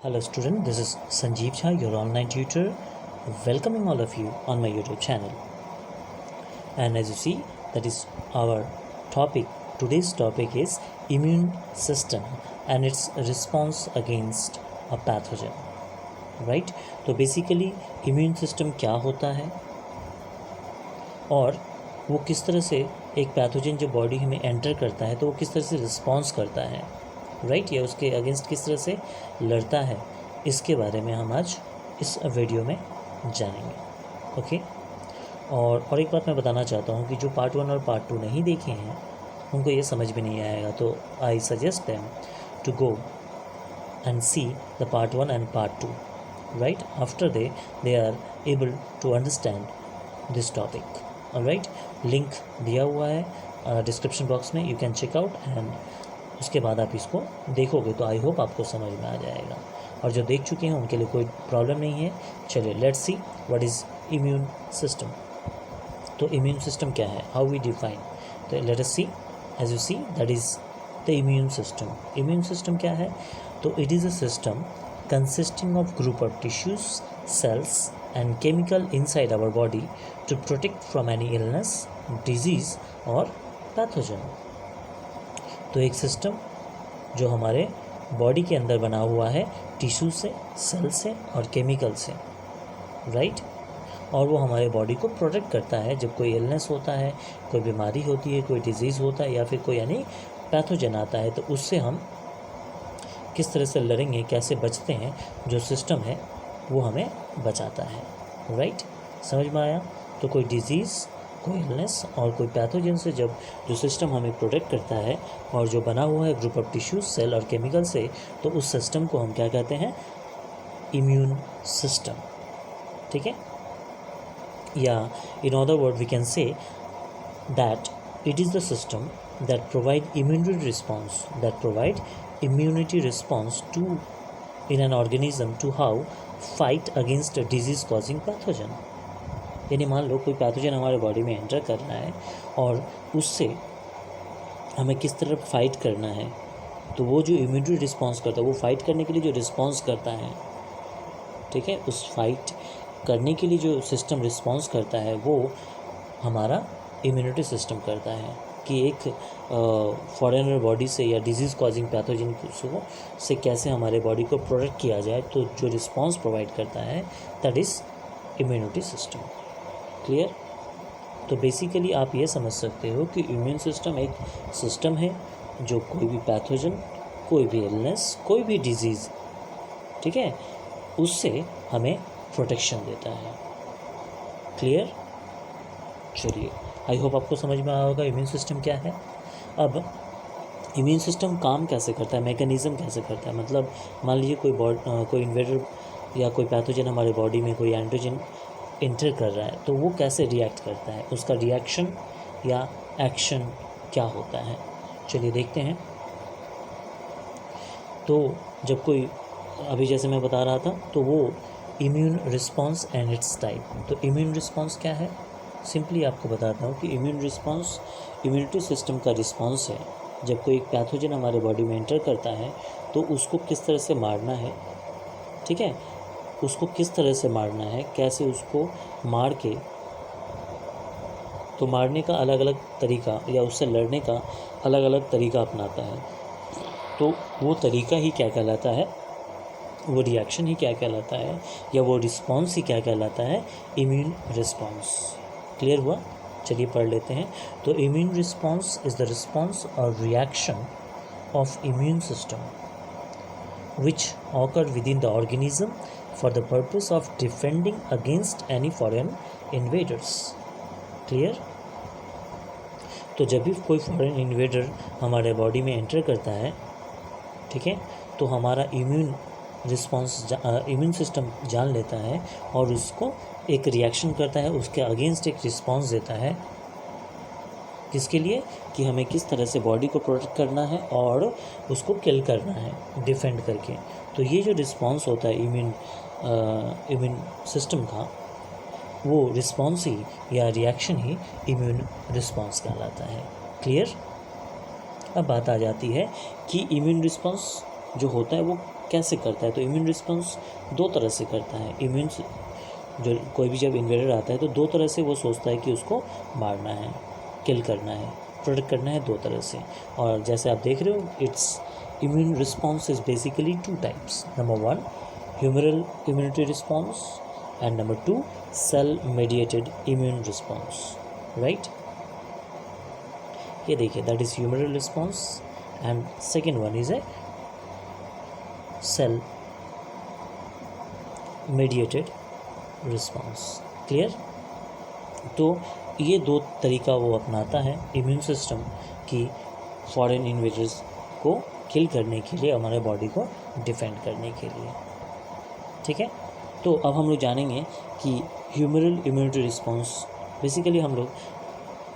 Hello student, this is Sanjeev Jha, your online tutor, welcoming all of you on my YouTube channel. And as you see, that is our topic. Today's topic is immune system and its response against a pathogen. Right? तो basically immune system क्या होता है और वो किस तरह से एक पैथोजन जो बॉडी में एंटर करता है तो वो किस तरह से रिस्पॉन्स करता है, राइट, या उसके अगेंस्ट किस तरह से लड़ता है, इसके बारे में हम आज इस वीडियो में जानेंगे. ओके. और एक बात मैं बताना चाहता हूँ कि जो पार्ट 1 और पार्ट 2 नहीं देखे हैं उनको ये समझ में नहीं आएगा, तो I suggest them to go and see the part 1 and part 2, right. After they are able to understand this topic. Alright, link दिया हुआ है डिस्क्रिप्शन बॉक्स में, you can check out and उसके बाद आप इसको देखोगे तो आई होप आपको समझ में आ जाएगा. और जो देख चुके हैं उनके लिए कोई प्रॉब्लम नहीं है. चलिए let's see what is immune system. तो इम्यून सिस्टम क्या है, हाउ वी डिफाइन. तो let us see, as you see that is the immune system. Immune system क्या है, तो it is a system consisting of group of tissues, cells and chemical inside our body to protect from any illness, disease और pathogen. तो एक system जो हमारे body के अंदर बना हुआ है टिश्यू से, सेल से और केमिकल से, राइट. और वो हमारे बॉडी को प्रोटेक्ट करता है जब कोई इलनेस होता है, कोई बीमारी होती है, कोई डिजीज़ होता है या फिर कोई यानी पैथोजन आता है, तो उससे हम किस तरह से लड़ेंगे, कैसे बचते हैं, जो सिस्टम है वो हमें बचाता है, राइट. समझ में आया. तो कोई डिज़ीज़, कोई इलनेस और कोई पैथोजन से जब जो सिस्टम हमें प्रोटेक्ट करता है और जो बना हुआ है ग्रुप ऑफ टिश्यूज, सेल और केमिकल से, तो उस सिस्टम को हम क्या कहते हैं, इम्यून सिस्टम. ठीक है. या in other word we can say that it is the system that provide immunity response to in an organism to how fight against a disease causing pathogen. यानी मान लो कोई पैथोजन हमारे बॉडी में enter कर रहा है और उससे हमें किस तरह फाइट करना है, तो वो जो इम्यूनिटी रिस्पॉन्स करता है, वो फाइट करने के लिए जो रिस्पॉन्स करता है, ठीक है, उस फाइट करने के लिए जो सिस्टम रिस्पॉन्स करता है वो हमारा इम्यूनिटी सिस्टम करता है कि एक फॉरेनर बॉडी से या डिजीज़ कॉजिंग पैथोजन से कैसे हमारे बॉडी को प्रोटेक्ट किया जाए. तो जो रिस्पॉन्स प्रोवाइड करता है that is immunity system. Clear. तो बेसिकली आप ये समझ सकते हो कि इम्यून सिस्टम एक सिस्टम है जो कोई भी पैथोजन, कोई भी इलनेस, कोई भी डिजीज़, ठीक है, उससे हमें प्रोटेक्शन देता है. क्लियर. चलिए, आई होप आपको समझ में आया होगा इम्यून सिस्टम क्या है. अब इम्यून सिस्टम काम कैसे करता है, मैकेनिज़्म कैसे करता है, मतलब मान लीजिए कोई इन्वेडर या कोई पैथोजन हमारे बॉडी में, कोई एंटीजन इंटर कर रहा है, तो वो कैसे रिएक्ट करता है, उसका रिएक्शन या एक्शन क्या होता है. चलिए देखते हैं. तो जब कोई, अभी जैसे मैं बता रहा था, तो वो immune response and it's type. तो इम्यून रिस्पॉन्स क्या है, सिंपली आपको बताता हूँ कि इम्यून रिस्पॉन्स इम्यूनिटी सिस्टम का रिस्पॉन्स है. जब कोई पैथोजन हमारे बॉडी में एंटर करता है तो उसको किस तरह से मारना है, ठीक है, उसको किस तरह से मारना है, कैसे उसको मार के, तो मारने का अलग अलग तरीका या उससे लड़ने का अलग अलग तरीका अपनाता है. तो वो तरीका ही क्या कहलाता है, वो रिएक्शन ही क्या कहलाता है, या वो रिस्पॉन्स ही क्या कहलाता है, इम्यून रिस्पॉन्स. क्लियर हुआ. चलिए पढ़ लेते हैं. तो immune response is the response और reaction of immune system which occur within the organism for the purpose of defending against any foreign invaders. Clear. तो जब भी कोई फॉरेन इन्वेडर हमारे बॉडी में एंटर करता है, ठीक है, तो हमारा इम्यून सिस्टम जान लेता है और उसको एक रिएक्शन करता है, उसके अगेंस्ट एक रिस्पॉन्स देता है. किसके लिए, कि हमें किस तरह से बॉडी को प्रोटेक्ट करना है और उसको किल करना है डिफेंड करके. तो ये जो रिस्पॉन्स होता है इम्यून सिस्टम का, वो रिस्पॉन्स ही या रिएक्शन ही इम्यून रिस्पॉन्स कहलाता है. क्लियर. अब बात आ जाती है कि इम्यून रिस्पॉन्स जो होता है वो कैसे करता है? तो इम्यून रिस्पॉन्स दो तरह से करता है। इम्यून जो कोई भी जब इन्वेडर आता है तो दो तरह से वो सोचता है कि उसको मारना है, किल करना है, प्रोटेक्ट करना है, दो तरह से। और जैसे आप देख रहे हो, its immune response is basically two types. Number 1 humoral immunity response and number 2 cell mediated immune response, right. ये देखिए, that is humoral response and second one is a cell mediated response. Clear? तो ये दो तरीका वो अपनाता है immune system की फॉरेन इन्वेडर्स को किल करने के लिए, हमारे बॉडी को डिफेंड करने के लिए। ठीक है, तो अब हम लोग जानेंगे कि ह्यूमरल इम्यूनिटी रिस्पॉन्स, बेसिकली हम लोग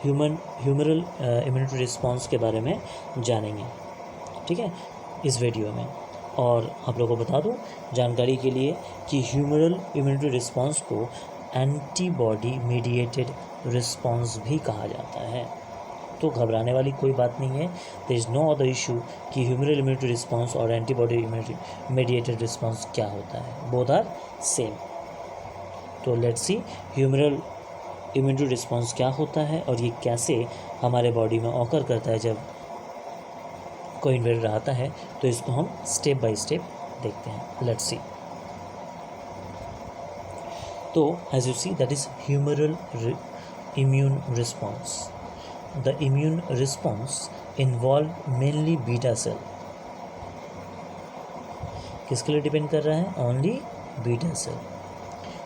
ह्यूमरल इम्यूनिटी रिस्पॉन्स के बारे में जानेंगे, ठीक है, इस वीडियो में। और आप लोगों को बता दूं जानकारी के लिए कि ह्यूमरल इम्यूनिटी रिस्पॉन्स को एंटीबॉडी मीडिएटेड रिस्पॉन्स भी कहा जाता है। तो घबराने वाली कोई बात नहीं है, there is no other issue कि ह्यूमरल इम्यूनिटी रिस्पॉन्स और एंटीबॉडी इम्यूनिटी मीडिएटेड रिस्पॉन्स क्या होता है, बोथ आर सेम। तो let's see humoral immunity response क्या होता है और ये कैसे हमारे बॉडी में ऑकर करता है। जब कोई इन्वेडर आता है तो इसको हम स्टेप बाय स्टेप देखते हैं। Let's see. तो as you see, that is humoral immune response. The immune response involve mainly beta cell. किसके लिए डिपेंड कर रहा है? Only beta cell,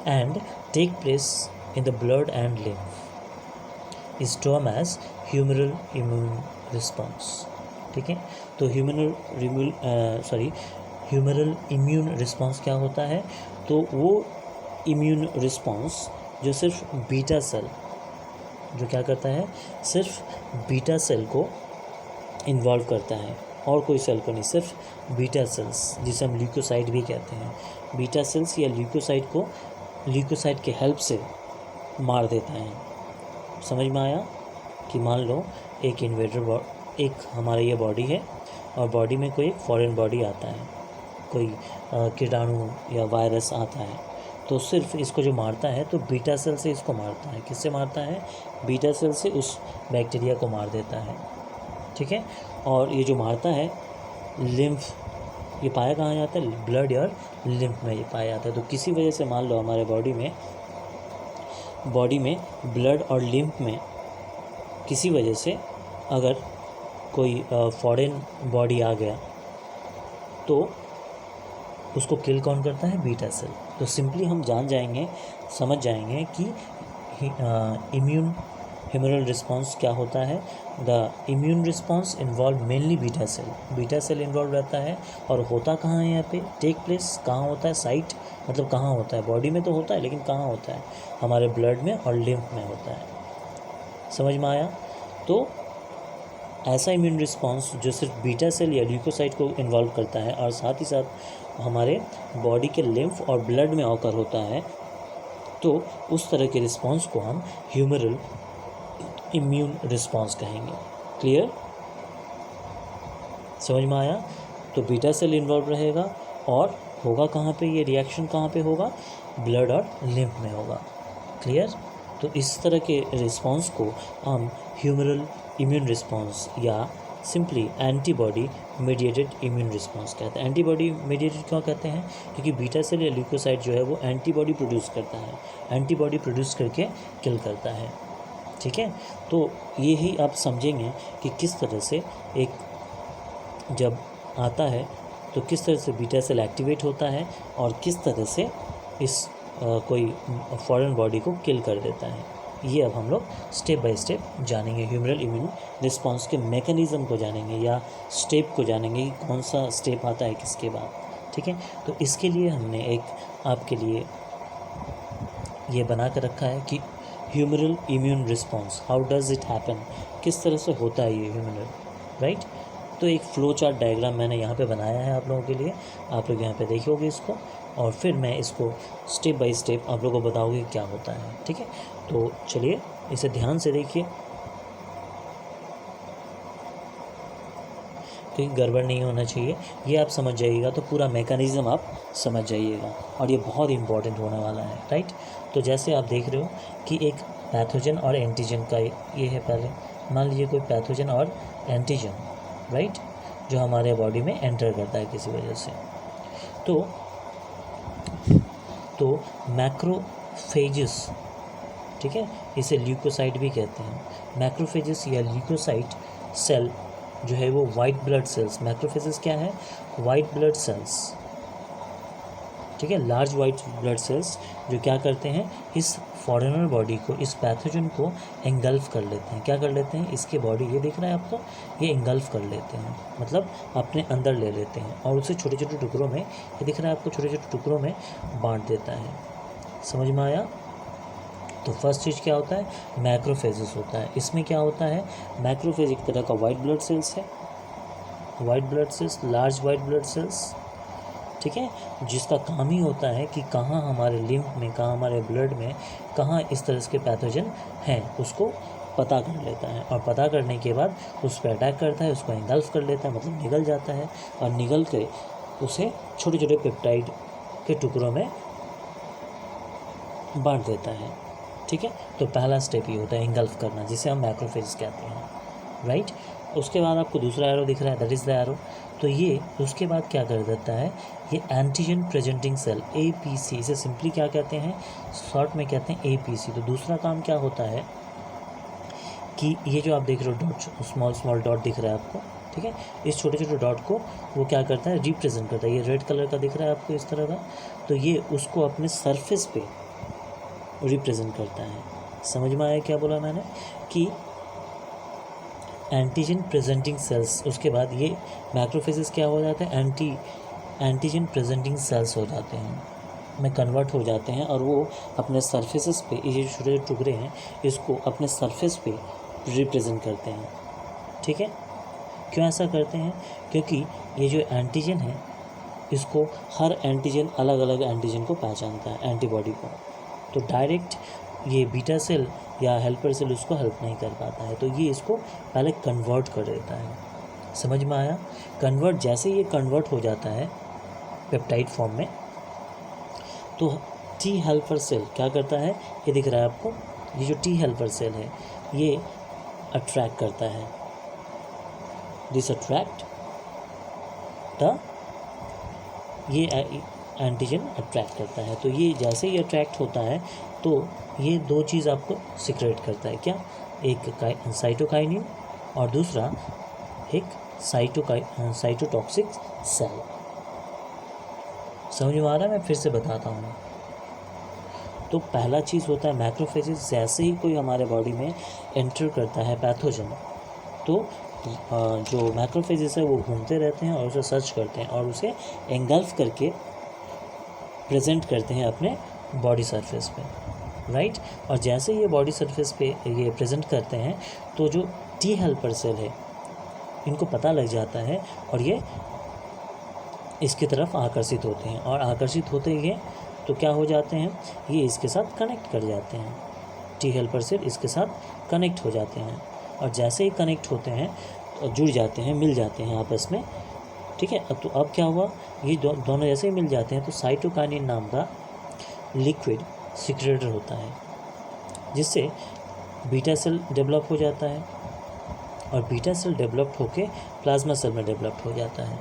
and take place in the blood and lymph is term as humoral immune response. ठीक है, तो humoral immune response क्या होता है? तो वो इम्यून रिस्पॉन्स जो सिर्फ बीटा सेल, जो क्या करता है, सिर्फ बीटा सेल को इन्वॉल्व करता है और कोई सेल को नहीं, सिर्फ बीटा सेल्स, जिसे हम ल्यूकोसाइट भी कहते हैं। बीटा सेल्स या ल्यूकोसाइट को ल्यूकोसाइट के हेल्प से मार देता है। समझ में आया? कि मान लो एक इन्वेडर, एक हमारा ये बॉडी है और बॉडी में कोई एक फॉरेन बॉडी आता है, कोई कीटाणु या वायरस आता है, तो सिर्फ इसको जो मारता है तो बीटा सेल से इसको मारता है। किससे मारता है? बीटा सेल से उस बैक्टीरिया को मार देता है। ठीक है, और ये जो मारता है लिम्फ, ये पाया कहाँ जाता है? ब्लड और लिम्फ में ये पाया जाता है। तो किसी वजह से मान लो हमारे बॉडी में ब्लड और लिम्फ में किसी वजह से अगर कोई फॉरेन बॉडी आ गया तो उसको किल कौन करता है? Beta cell. तो सिंपली हम समझ जाएंगे कि ह्यूमरल रिस्पॉन्स क्या होता है। The immune response involve mainly beta cell involve रहता है। और होता कहाँ है यहाँ पे? टेक प्लेस कहाँ होता है? साइट मतलब कहाँ होता है? बॉडी में तो होता है, लेकिन कहाँ होता है? हमारे ब्लड में और लिम्फ में होता है। समझ में आया? तो ऐसा इम्यून रिस्पॉन्स जो सिर्फ बीटा सेल या ल्यूकोसाइट को इन्वॉल्व करता है और साथ ही साथ हमारे बॉडी के लिम्फ और ब्लड में ऑकर होता है, तो उस तरह के रिस्पॉन्स को हम ह्यूमरल इम्यून रिस्पॉन्स कहेंगे। क्लियर? समझ में आया? तो बीटा सेल इन्वॉल्व रहेगा और होगा कहाँ पे? ये रिएक्शन कहाँ पे होगा? ब्लड और लिम्फ में होगा। क्लियर? तो इस तरह के रिस्पॉन्स को हम ह्यूमरल इम्यून रिस्पॉन्स या simply antibody mediated immune response कहते हैं। एंटीबॉडी मीडिएटेड क्यों कहते हैं? क्योंकि बीटा सेल या ल्यूकोसाइट जो है वो एंटीबॉडी प्रोड्यूस करता है, एंटीबॉडी प्रोड्यूस करके किल करता है। ठीक है, तो ये ही आप समझेंगे कि किस तरह से एक जब आता है तो किस तरह से बीटा सेल एक्टिवेट होता है और किस तरह से इस कोई फॉरेन बॉडी को किल कर देता है। ये अब हम लोग स्टेप बाय स्टेप जानेंगे। ह्यूमरल इम्यून रिस्पॉन्स के मैकेनिज़्म को जानेंगे या स्टेप को जानेंगे कि कौन सा स्टेप आता है किसके बाद। ठीक है, तो इसके लिए हमने एक आपके लिए ये बना कर रखा है कि humoral immune response, how does it happen, किस तरह से होता है ये ह्यूमरल, राइट। तो एक फ्लो चार्ट डायग्राम मैंने यहाँ पे बनाया है आप लोगों के लिए, आप लोग यहाँ पे देखोगे इसको और फिर मैं इसको स्टेप बाय स्टेप आप लोगों को बताऊँगी क्या होता है। ठीक है, तो चलिए इसे ध्यान से देखिए। कोई गड़बड़ नहीं होना चाहिए। ये आप समझ जाइएगा तो पूरा मैकेनिज़्म आप समझ जाइएगा, और ये बहुत इंपॉर्टेंट होने वाला है, राइट। तो जैसे आप देख रहे हो कि एक पैथोजन और एंटीजन का ये है। पहले मान लीजिए कोई पैथोजन और एंटीजन, राइट, जो हमारे बॉडी में एंटर करता है किसी वजह से। तो मैक्रोफेजेस, ठीक है, इसे ल्यूकोसाइट भी कहते हैं। मैक्रोफेजेस या ल्यूकोसाइट सेल जो है वो वाइट ब्लड सेल्स, मैक्रोफेजेस क्या है, वाइट ब्लड सेल्स, ठीक है, लार्ज वाइट ब्लड सेल्स जो क्या करते हैं, इस फॉरेनर बॉडी को, इस पैथोजन को एंगल्फ कर लेते हैं। क्या कर लेते हैं, इसके बॉडी, ये दिख रहा है आपको, ये एंगल्फ कर लेते हैं, मतलब अपने अंदर ले लेते हैं और उसे छोटे छोटे टुकड़ों में, ये दिख रहा है आपको, छोटे छोटे टुकड़ों में बांट देता है। समझ में आया। तो फर्स्ट चीज़ क्या होता है, मैक्रोफेजेस होता है। इसमें क्या होता है, मैक्रोफेज एक तरह का वाइट ब्लड सेल्स है, white blood sales, large white blood sales, ठीक है, जिसका काम ही होता है कि कहाँ हमारे लिम्फ में, कहाँ हमारे ब्लड में, कहाँ इस तरह के पैथोजन हैं, उसको पता कर लेता है, और पता करने के बाद उस पर अटैक करता है, उसको एंगल्फ कर लेता है, मतलब निगल जाता है, और निगल के उसे छोटे छोटे पेप्टाइड के टुकड़ों में बांट देता है, ठीक है। तो पहला स्टेप ये होता है एंगल्फ करना, जिसे हम मैक्रोफेज कहते हैं, राइट। उसके बाद आपको दूसरा एरो दिख रहा है, दैट इज़ द एरो। तो ये उसके बाद क्या कर देता है, ये एंटीजन प्रेजेंटिंग सेल, APC, इसे सिंपली क्या कहते हैं, शॉर्ट में कहते हैं APC। तो दूसरा काम क्या होता है कि ये जो आप देख रहे हो डॉट, स्मॉल स्मॉल डॉट दिख रहा है आपको, ठीक है, इस छोटे छोटे डॉट को वो क्या करता है, रिप्रेजेंट करता है। ये रेड कलर का दिख रहा है आपको इस तरह का, तो ये उसको अपने सरफेस पे रिप्रेजेंट करता है। समझ में आया क्या बोला मैंने, कि एंटीजन प्रेजेंटिंग सेल्स, उसके बाद ये मैक्रोफेजेस क्या हो जाते हैं, एंटीजन प्रेजेंटिंग सेल्स हो जाते हैं, में कन्वर्ट हो जाते हैं, और वो अपने सरफेसेस पे, ये जो छोटे छोटे टुकड़े हैं, इसको अपने सरफेस पे रिप्रेजेंट करते हैं, ठीक है। क्यों ऐसा करते हैं, क्योंकि ये जो एंटीजन है, इसको हर एंटीजन अलग अलग एंटीजन को पहचानता है, एंटीबॉडी को। तो डायरेक्ट ये बीटा सेल या हेल्पर सेल उसको हेल्प नहीं कर पाता है, तो ये इसको पहले कन्वर्ट कर देता है। समझ में आया। कन्वर्ट, जैसे ये कन्वर्ट हो जाता है पेप्टाइड फॉर्म में, तो टी हेल्पर सेल क्या करता है, ये दिख रहा है आपको, ये जो टी हेल्पर सेल है, ये अट्रैक्ट करता है, दिस अट्रैक्ट द, ये एंटीजन अट्रैक्ट करता है। तो ये जैसे ही अट्रैक्ट होता है तो ये दो चीज़ आपको सिक्रेट करता है, क्या, एक साइटोकाइनिन और दूसरा एक साइटोटॉक्सिक सेल। समझ में आ रहा है, मैं फिर से बताता हूँ। तो पहला चीज़ होता है मैक्रोफेजेस, जैसे ही कोई हमारे बॉडी में एंटर करता है पैथोजन, तो जो मैक्रोफेजेस है वो घूमते रहते हैं और उसे सर्च करते हैं और उसे एंगल्फ करके प्रेजेंट करते हैं अपने बॉडी सरफेस पे, राइट। और जैसे ये बॉडी सरफेस पे ये प्रेजेंट करते हैं, तो जो टी हेल्पर सेल है, इनको पता लग जाता है और ये इसकी तरफ आकर्षित होते हैं, और आकर्षित होते ही तो क्या हो जाते हैं, ये इसके साथ कनेक्ट कर जाते हैं, टी हेल्पर सेल इसके साथ कनेक्ट हो जाते हैं, और जैसे ही कनेक्ट होते हैं तो जुड़ जाते हैं, मिल जाते हैं आपस में, ठीक है। तो अब क्या हुआ, ये दोनों जैसे ही मिल जाते हैं तो साइटोकाइनिन नाम का लिक्विड सिक्रेटर होता है, जिससे बीटा सेल डेवलप हो जाता है, और बीटा सेल डेवलप्ड होके प्लाज्मा सेल में डेवलप्ड हो जाता है,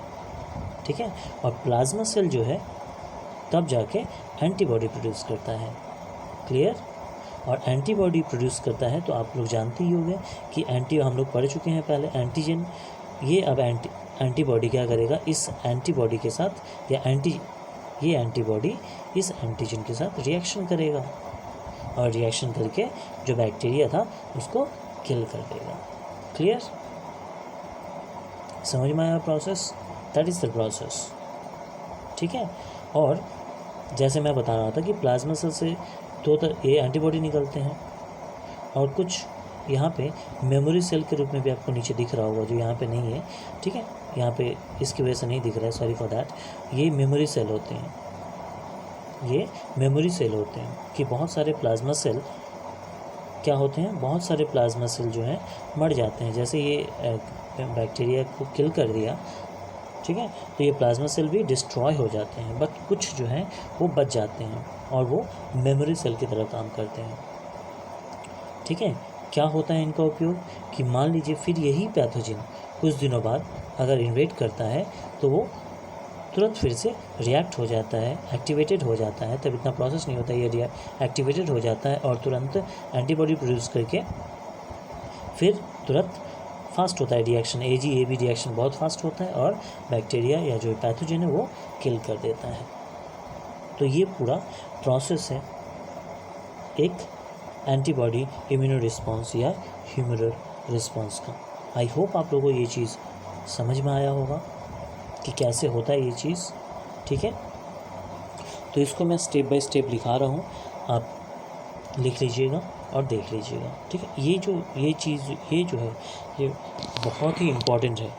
ठीक है। और प्लाज्मा सेल जो है तब जाके एंटीबॉडी प्रोड्यूस करता है, क्लियर। और एंटीबॉडी प्रोड्यूस करता है तो आप लोग जानते ही होंगे कि हम लोग पढ़ चुके हैं पहले, एंटीजन, ये अब एंटीबॉडी क्या करेगा, इस एंटीबॉडी के साथ, या ये एंटीबॉडी इस एंटीजन के साथ रिएक्शन करेगा, और रिएक्शन करके जो बैक्टीरिया था उसको किल कर देगा, क्लियर। समझ में आया process, that is the process, ठीक है। और जैसे मैं बता रहा था कि प्लाज्मा सेल से ये एंटीबॉडी निकलते हैं, और कुछ यहाँ पे मेमोरी सेल के रूप में भी आपको नीचे दिख रहा होगा, जो यहाँ पे नहीं है, ठीक है, यहाँ पे इसकी वजह से नहीं दिख रहा है, सॉरी फॉर दैट। ये मेमोरी सेल होते हैं, ये मेमोरी सेल होते हैं कि बहुत सारे प्लाज्मा सेल क्या होते हैं, बहुत सारे प्लाज्मा सेल जो हैं मर जाते हैं। जैसे ये बैक्टीरिया को किल कर दिया, ठीक है, तो ये प्लाज्मा सेल भी डिस्ट्रॉय हो जाते हैं, बट कुछ जो हैं वो बच जाते हैं और वो मेमोरी सेल की तरह काम करते हैं, ठीक है। क्या होता है इनका उपयोग कि मान लीजिए फिर यही पैथोजन कुछ दिनों बाद अगर इन्वेड करता है तो वो तुरंत फिर से रिएक्ट हो जाता है, एक्टिवेटेड हो जाता है, तब इतना प्रोसेस नहीं होता, ये एक्टिवेटेड हो जाता है और तुरंत एंटीबॉडी प्रोड्यूस करके फिर तुरंत फास्ट होता है रिएक्शन, AGAB रिएक्शन बहुत फास्ट होता है और बैक्टीरिया या जो पैथोजन है वो किल कर देता है। तो ये पूरा प्रोसेस है एक एंटीबॉडी इम्यूनो रिस्पॉन्स या ह्यूमरल रिस्पॉन्स का। आई होप आप लोगों को ये चीज़ समझ में आया होगा कि कैसे होता है ये चीज़, ठीक है। तो इसको मैं स्टेप बाय स्टेप लिखा रहा हूँ, आप लिख लीजिएगा और देख लीजिएगा, ठीक है। ये चीज़ ये बहुत ही इम्पॉर्टेंट है,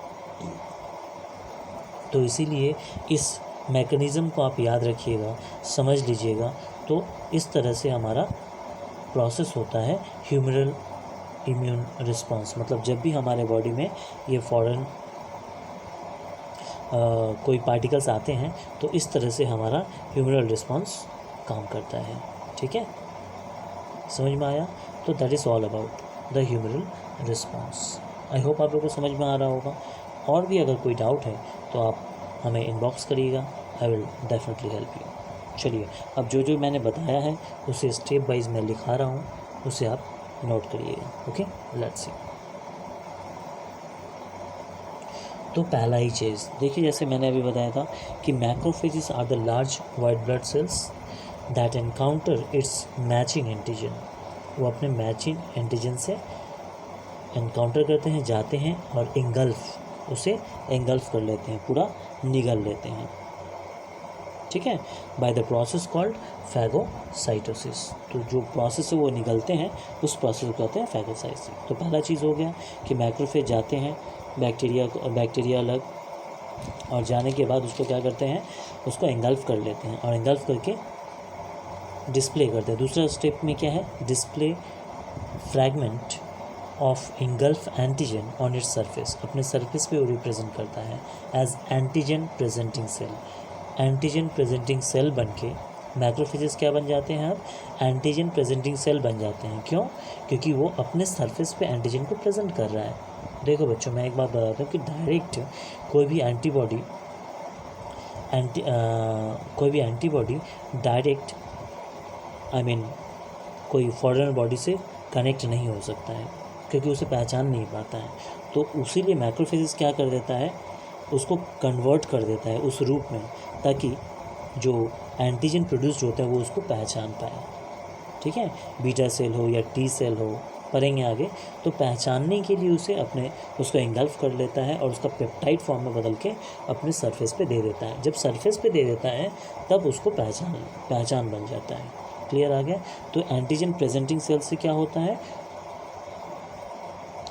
तो इसीलिए इस मैकेनिज़्म को आप याद रखिएगा, समझ लीजिएगा। तो इस तरह से हमारा प्रोसेस होता है ह्यूमरल इम्यून रिस्पॉन्स, मतलब जब भी हमारे बॉडी में ये फॉरेन कोई पार्टिकल्स आते हैं तो इस तरह से हमारा ह्यूमरल रिस्पॉन्स काम करता है, ठीक है, समझ में आया। तो that is all about the humoral response. I hope आप लोगों को समझ में आ रहा होगा। और भी अगर कोई डाउट है तो आप हमें इनबॉक्स करिएगा, I will definitely help you. चलिए, अब जो मैंने बताया है उसे स्टेप वाइज मैं लिखा रहा हूँ, उसे आप नोट करिएगा। Okay, let's see. तो पहला ही चीज़ देखिए, जैसे मैंने अभी बताया था कि macrophages are the large white blood cells that encounter its matching antigen. वो अपने मैचिंग एंटीजन से एनकाउंटर करते हैं, जाते हैं और उसे एंगल्फ कर लेते हैं, पूरा निगल लेते हैं, ठीक है, by the process called phagocytosis. तो जो प्रोसेस है वो निगलते हैं, उस प्रोसेस को कहते हैं फैगोसाइटोसिस। तो पहला चीज़ हो गया कि मैक्रोफेज जाते हैं बैक्टीरिया अलग, और जाने के बाद उसको क्या करते हैं, उसको एंगल्फ कर लेते हैं और एंगल्फ करके डिस्प्ले करते हैं। दूसरा स्टेप में क्या है, display fragment of engulf antigen on its surface. अपने सरफेस पे वो रिप्रेजेंट करता है as antigen presenting cell. Antigen presenting cell बन के मैक्रोफेजेस क्या बन जाते हैं, अब एंटीजन प्रेजेंटिंग सेल बन जाते हैं। क्यों? क्योंकि वो अपने सरफेस पे एंटीजन को प्रेजेंट कर रहा है। देखो बच्चों, मैं एक बात बताता हूँ कि डायरेक्ट कोई भी एंटीबॉडी डायरेक्ट कोई फॉरेन बॉडी से कनेक्ट नहीं हो सकता है, क्योंकि उसे पहचान नहीं पाता है। तो उसीलिए मैक्रोफेजेस क्या कर देता है, उसको कन्वर्ट कर देता है उस रूप में, ताकि जो एंटीजन प्रोड्यूस्ड होता है वो उसको पहचान पाए, ठीक है। बीटा सेल हो या टी सेल हो, पढ़ेंगे आगे, तो पहचानने के लिए उसको एंगल्फ कर लेता है और उसका पेप्टाइड फॉर्म में बदल के अपने सरफेस पे दे देता है। जब सरफेस पे दे देता है तब उसको पहचान बन जाता है। क्लियर आ गया? तो एंटीजन प्रेजेंटिंग सेल से क्या होता है,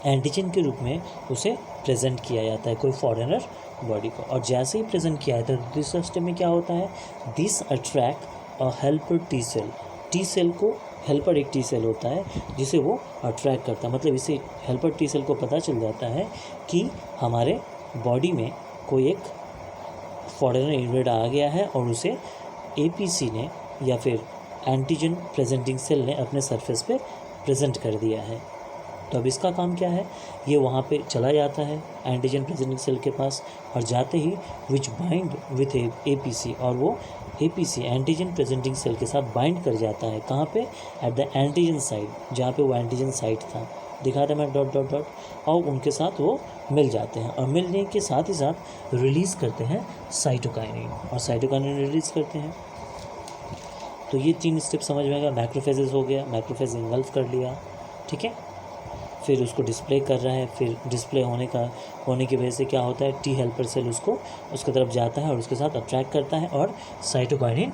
एंटीजन के रूप में उसे प्रेजेंट किया जाता है कोई फॉरेनर बॉडी को, और जैसे ही प्रेजेंट किया जाता है दूसरे स्टेप में क्या होता है, this attract a helper T cell. T cell को हेल्पर एक टी सेल होता है जिसे वो अट्रैक्ट करता है, मतलब इसे हेल्पर टी सेल को पता चल जाता है कि हमारे बॉडी में कोई एक फॉरेनर इन्वेड आ गया है और उसे APC ने या फिर एंटीजन प्रेजेंटिंग सेल ने अपने सरफेस पे प्रेजेंट कर दिया है। तो अब इसका काम क्या है, ये वहाँ पे चला जाता है एंटीजन प्रेजेंटिंग सेल के पास, और जाते ही विच बाइंड विथ APC, और वो APC एंटीजन प्रेजेंटिंग सेल के साथ बाइंड कर जाता है। कहाँ पे? एट द एंटीजन साइट, जहाँ पे वो एंटीजन साइट था, दिखा था मैं डॉट डॉट डॉट, और उनके साथ वो मिल जाते हैं, और मिलने के साथ ही साथ रिलीज़ करते हैं साइटोकाइनिन, और साइटोकाइनिन रिलीज़ करते हैं। तो ये 3 स्टेप समझ में आएगा। मैक्रोफेजेस हो गया, मैक्रोफेज इंगल्फ कर लिया, ठीक है, फिर उसको डिस्प्ले कर रहा है, फिर डिस्प्ले होने की वजह से क्या होता है, टी हेल्पर सेल उसके तरफ जाता है और उसके साथ अट्रैक्ट करता है और साइटोकाइनिन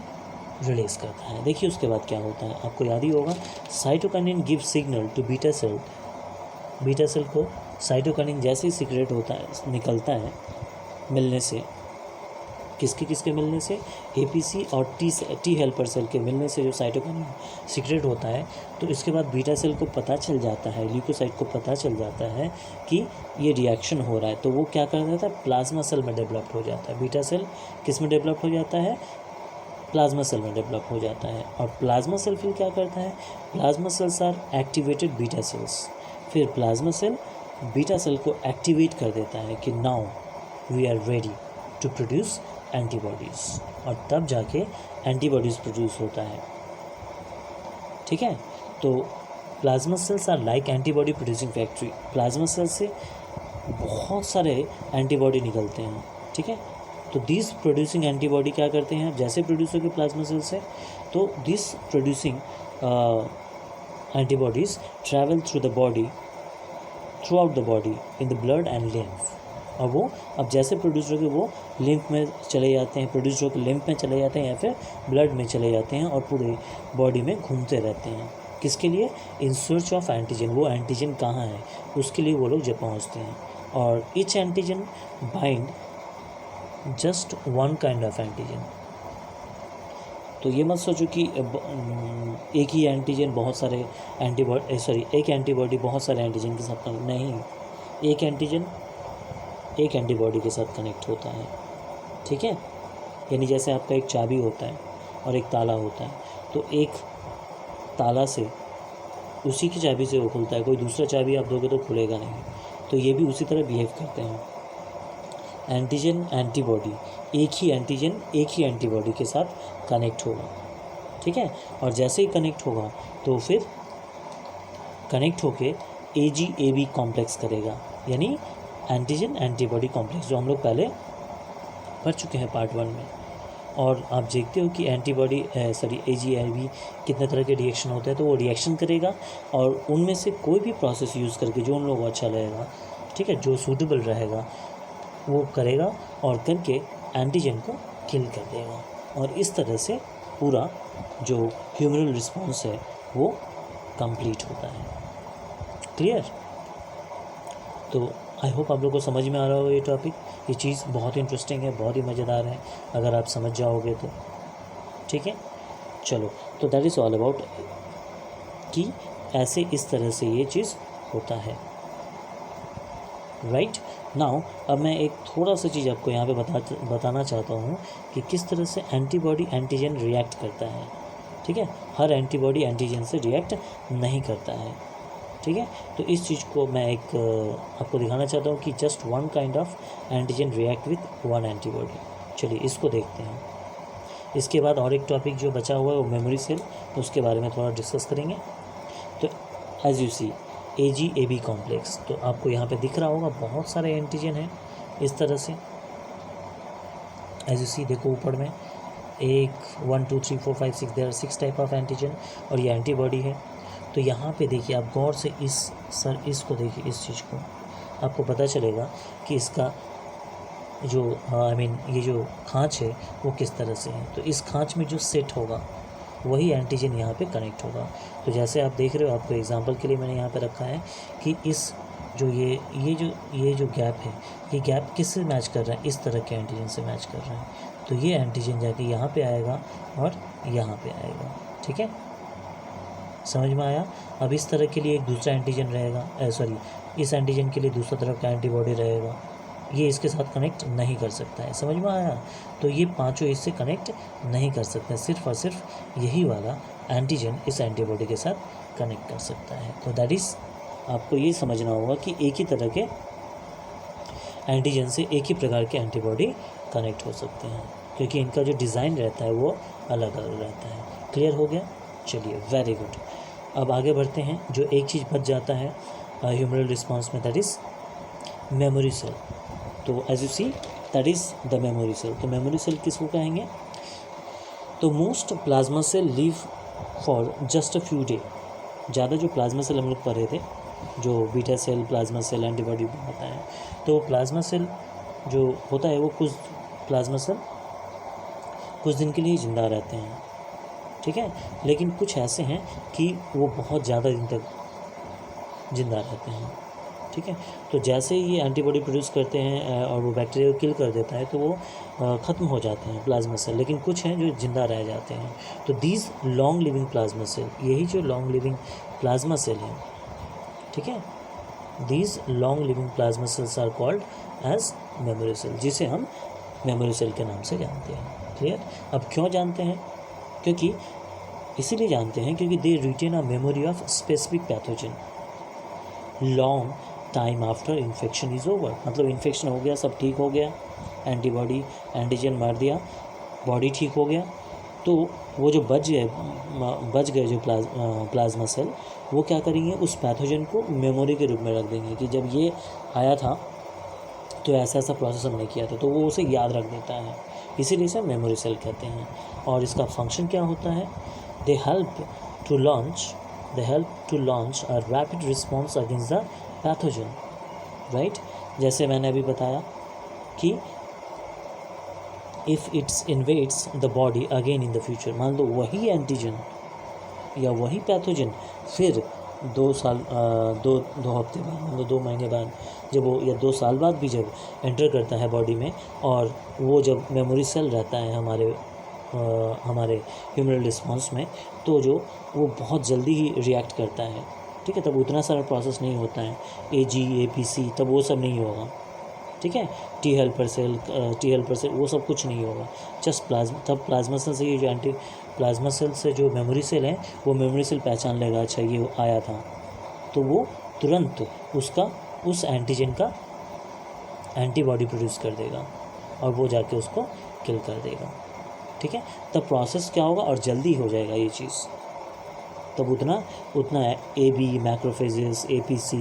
रिलीज़ करता है। देखिए उसके बाद क्या होता है, आपको याद ही होगा, cytokinin give signal to beta cell. Beta cell को साइटोकाइनिन जैसे ही सीक्रेट होता है, निकलता है मिलने से, किसके किसके मिलने से, एपीसी और टी हेल्पर सेल के मिलने से जो साइटोकाइन सीक्रेट होता है। तो इसके बाद बीटा सेल को पता चल जाता है, ल्यूकोसाइट को पता चल जाता है कि ये रिएक्शन हो रहा है, तो वो क्या कर देता है, प्लाज्मा सेल में डेवलप हो जाता है। बीटा सेल किस में डेवलप हो जाता है, प्लाज्मा सेल में डेवलप हो जाता है। और प्लाज्मा सेल फिर क्या करता है, plasma cells are activated beta cells, फिर प्लाज्मा सेल बीटा सेल को एक्टिवेट कर देता है कि now we are ready to produce antibodies, और तब जाके एंटीबॉडीज़ प्रोड्यूस होता है। ठीक है, तो plasma cells are like antibody producing factory. Plasma cell से बहुत सारे एंटीबॉडी निकलते हैं। ठीक है, तो दिस प्रोड्यूसिंग एंटीबॉडी क्या करते हैं, जैसे प्रोड्यूस होगी प्लाज्मा सेल से, तो this producing antibodies travel through the body, through out the body in the blood and lymph. और वो अब जैसे प्रोड्यूस होगी वो लिम्फ में चले जाते हैं, प्रोड्यूस होकर लिम्फ में चले जाते हैं या फिर ब्लड में चले जाते हैं और पूरे बॉडी में घूमते रहते हैं। किसके लिए, इन सर्च ऑफ एंटीजन, वो एंटीजन कहाँ है उसके लिए वो लोग जब पहुँचते हैं। और each antigen bind just one kind of antigen. तो ये मत सोचो कि एक ही एंटीजन बहुत सारे एंटीबॉडी, सॉरी एक एंटीबॉडी बहुत सारे एंटीजन के साथ कनेक्ट, नहीं, एक एंटीजन एक एंटीबॉडी के साथ कनेक्ट होता है। ठीक है, यानी जैसे आपका एक चाबी होता है और एक ताला होता है, तो एक ताला से उसी की चाबी से वो खुलता है, कोई दूसरा चाबी आप दोगे तो खुलेगा नहीं। तो ये भी उसी तरह बिहेव करते हैं। एंटीजन एंटीबॉडी, एक ही एंटीजन एक ही एंटीबॉडी के साथ कनेक्ट होगा। ठीक है, और जैसे ही कनेक्ट होगा तो फिर कनेक्ट होके AGAB कॉम्प्लेक्स करेगा, यानी एंटीजन एंटीबॉडी कॉम्प्लेक्स, जो हम लोग पहले पढ़ चुके हैं पार्ट 1 में। और आप देखते हो कि एंटीबॉडी AGAB कितने तरह के रिएक्शन होते हैं, तो वो रिएक्शन करेगा और उनमें से कोई भी प्रोसेस यूज़ करके जो उन लोगों को अच्छा लगेगा, ठीक है, जो सूटेबल रहेगा वो करेगा और करके एंटीजन को किल कर देगा। और इस तरह से पूरा जो ह्यूमरल रिस्पॉन्स है वो कंप्लीट होता है। क्लियर? तो आई होप आप लोग को समझ में आ रहा होगा ये टॉपिक। ये चीज़ बहुत इंटरेस्टिंग है, बहुत ही मज़ेदार है अगर आप समझ जाओगे तो। ठीक है, चलो, तो दैट इज़ ऑल अबाउट कि ऐसे इस तरह से ये चीज़ होता है। राइट नाउ अब मैं एक थोड़ा सा चीज़ आपको यहाँ पे बताना चाहता हूँ कि किस तरह से एंटीबॉडी एंटीजन रिएक्ट करता है। ठीक है, हर एंटीबॉडी एंटीजन से रिएक्ट नहीं करता है। ठीक है, तो इस चीज़ को मैं एक आपको दिखाना चाहता हूँ कि just one kind of antigen react with one antibody. चलिए इसको देखते हैं। इसके बाद और एक टॉपिक जो बचा हुआ है वो मेमोरी सेल, उसके बारे में थोड़ा डिस्कस करेंगे। तो as you see AGAB complex, तो आपको यहाँ पे दिख रहा होगा बहुत सारे एंटीजन हैं इस तरह से। एज यू सी देखो ऊपर में 1 2 3 4 5 6 there are 6 type of antigen और ये एंटीबॉडी है। तो यहाँ पे देखिए आप गौर से इसको देखिए, इस चीज़ को आपको पता चलेगा कि इसका जो ये जो खाँच है वो किस तरह से है। तो इस खाँच में जो सेट होगा वही एंटीजन यहाँ पे कनेक्ट होगा। तो जैसे आप देख रहे हो, आपको एग्जांपल के लिए मैंने यहाँ पे रखा है कि इस जो ये जो गैप है, ये गैप किससे मैच कर रहा है, इस तरह के एंटीजन से मैच कर रहा है। तो ये एंटीजन जाके यहाँ पे आएगा और यहाँ पे आएगा। ठीक है, समझ में आया? अब इस तरह के लिए एक दूसरा एंटीजन रहेगा, इस एंटीजन के लिए दूसरा तरह का एंटीबॉडी रहेगा, ये इसके साथ कनेक्ट नहीं कर सकता है। समझ में आया? तो ये पांचों इससे कनेक्ट नहीं कर सकते, सिर्फ और सिर्फ यही वाला एंटीजन इस एंटीबॉडी के साथ कनेक्ट कर सकता है। तो दैट इज़, आपको ये समझना होगा कि एक ही तरह के एंटीजन से एक ही प्रकार के एंटीबॉडी कनेक्ट हो सकते हैं, क्योंकि इनका जो डिज़ाइन रहता है वो अलग अलग रहता है। क्लियर हो गया? चलिए, वेरी गुड। अब आगे बढ़ते हैं। जो एक चीज़ बच जाता है ह्यूमरल रिस्पॉन्स में, दैट इज़ मेमोरी सेल। तो as you see that is the memory cell. तो मेमोरी सेल किसको कहेंगे? तो most plasma cell live for just a few day. ज़्यादा जो प्लाज्मा सेल हम लोग पढ़े थे, जो beta cell, plasma cell, antibody होता है, तो प्लाज्मा सेल जो होता है वो प्लाज्मा सेल कुछ दिन के लिए ज़िंदा रहते हैं। ठीक है, लेकिन कुछ ऐसे हैं कि वो बहुत ज़्यादा दिन तक ज़िंदा रहते हैं। ठीक है। तो जैसे ही ये एंटीबॉडी प्रोड्यूस करते हैं और वो बैक्टीरिया को किल कर देता है तो वो ख़त्म हो जाते हैं प्लाज्मा सेल, लेकिन कुछ हैं जो ज़िंदा रह जाते हैं। तो these long living plasma cell, यही जो लॉन्ग लिविंग प्लाज्मा सेल हैं, ठीक है, these long living plasma cells are called as memory cell, जिसे हम मेमोरी सेल के नाम से जानते हैं। क्लियर? अब क्यों जानते हैं? क्योंकि इसीलिए जानते हैं क्योंकि they retain a memory of specific pathogen long time after infection is over. मतलब इन्फेक्शन हो गया, सब ठीक हो गया, एंटीबॉडी एंटीजन मार दिया, बॉडी ठीक हो गया, तो वो जो बच गए जो प्लाज्मा सेल, वो क्या करेंगे, उस पैथोजन को मेमोरी के रूप में रख देंगे कि जब ये आया था तो ऐसा ऐसा प्रोसेस हमने किया था, तो वो उसे याद रख देता है, इसीलिए इसे मेमोरी सेल कहते हैं। और इसका फंक्शन क्या होता है? They help to launch a rapid response against the pathogen, right. जैसे मैंने अभी बताया कि if it's invades the body again in the future, मान लो वही एंटीजन या वही पैथोजन फिर 2 हफ्ते बाद, मतलब 2 महीने बाद, जब वो या 2 साल बाद भी जब एंटर करता है बॉडी में, और वो जब मेमोरी सेल रहता है हमारे ह्यूमरल रिस्पॉन्स में, तो जो वो बहुत जल्दी ही रिएक्ट करता है, ठीक है। तब उतना सारा प्रोसेस नहीं होता है, AG APC, तब वो सब नहीं होगा, ठीक है। टी हेल्पर सेल वो सब कुछ नहीं होगा, जस्ट प्लाज्मा सेल से, ये जो एंटी प्लाज्मा सेल से जो मेमोरी सेल है, वो मेमोरी सेल पहचान लेगा, अच्छा ये आया था, तो वो तुरंत उस एंटीजन का एंटीबॉडी प्रोड्यूस कर देगा और वो जाके उसको किल कर देगा, ठीक है। तब प्रोसेस क्या होगा, और जल्दी हो जाएगा ये चीज़, तब उतना AB मैक्रोफेजेस APC,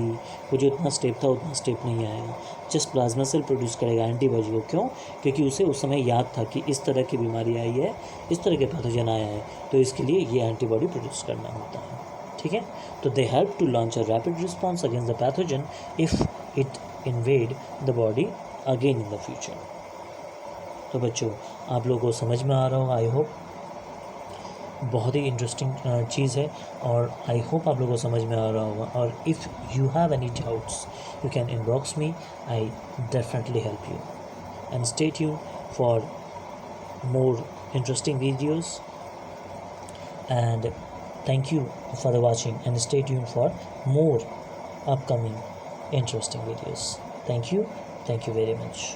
वो जो इतना स्टेप था उतना स्टेप नहीं आएगा, जस्ट प्लाज्मा सेल प्रोड्यूस करेगा एंटीबॉडी को। क्यों? क्योंकि उसे उस समय याद था कि इस तरह की बीमारी आई है, इस तरह के पैथोजन आया है, तो इसके लिए ये एंटीबॉडी प्रोड्यूस करना होता है, ठीक है। तो they help to launch a rapid response against the pathogen if it invade the body again in the future. तो बच्चों, आप लोगों को समझ में आ रहा होगा, आई होप। बहुत ही इंटरेस्टिंग चीज़ है और आई होप आप लोगों को समझ में आ रहा होगा। और if you have any doubts you can inbox me, I definitely help you. And stay tune for more interesting videos, and thank you for the watching, and stay tuned for more upcoming interesting videos. Thank you very much.